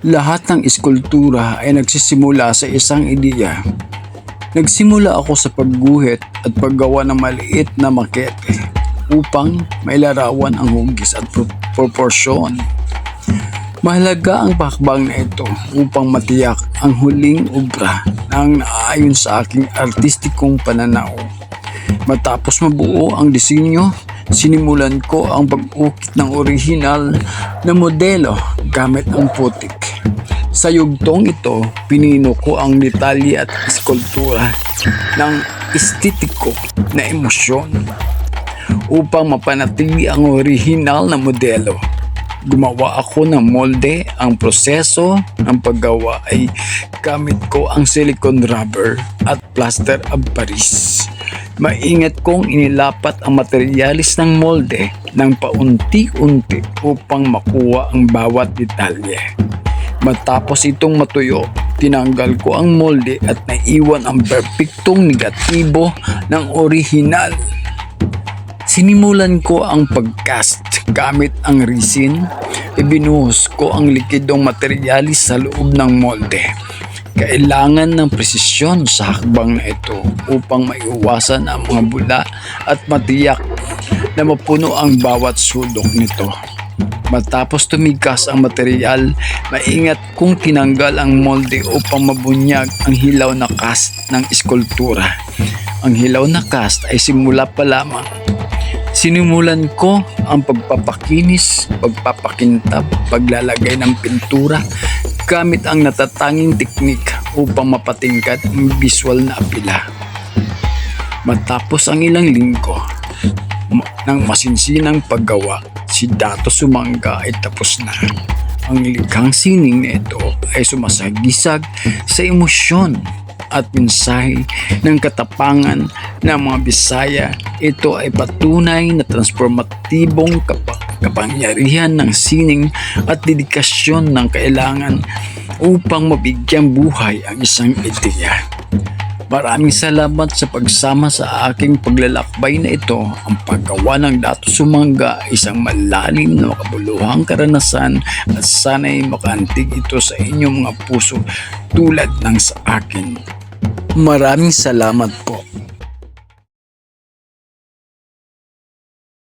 Lahat ng eskultura ay nagsisimula sa isang ideya. Nagsimula ako sa pagguhit at paggawa ng maliit na makete upang mailarawan ang hugis at proporsyon. Mahalaga ang pakbang na ito upang matiyak ang huling obra na naayon sa aking artistikong pananaw. Matapos mabuo ang disenyo, sinimulan ko ang pag-ukit ng orihinal na modelo gamit ang putik. Sa yugtong ito, pinino ko ang detalye at eskultura ng estetiko na emosyon upang mapanatili ang orihinal na modelo. Gumawa ako ng molde. Ang proseso ng paggawa ay gamit ko ang silicone rubber at plaster of Paris. Maingat kong inilapat ang materialis ng molde ng paunti-unti upang makuha ang bawat detalye. Matapos itong matuyo, tinanggal ko ang molde at naiwan ang perpektong negatibo ng orihinal. Sinimulan ko ang pagcast gamit ang resin. Ibinuhos ko ang likidong materialis sa loob ng molde. Kailangan ng presisyon sa hakbang na ito upang maiwasan ang mga bula at matiyak na mapuno ang bawat sulok nito. Matapos tumigas ang material, maingat kong tinanggal ang molde upang mabunyag ang hilaw na cast ng eskultura. Ang hilaw na cast ay simula pa lamang. Sinimulan ko ang pagpapakinis, pagpapakintab, paglalagay ng pintura gamit ang natatanging teknik upang mapatingkad ang visual na apila. Matapos ang ilang linggo ng masinsinang paggawa, si Dato Sumangga ay tapos na. Ang likhang sining na ito ay sumasagisag sa emosyon at mensahe ng katapangan ng mga Bisaya. Ito ay patunay na transformatibong kapangyarihan ng sining at dedikasyon ng kailangan upang mabigyang buhay ang isang ideya. Maraming salamat sa pagsama sa aking paglalakbay na ito. Ang paggawa ng Dato Sumangga ay isang malalim na makabuluhang karanasan at sana'y makaantig ito sa inyong mga puso tulad ng sa akin. Maraming salamat po.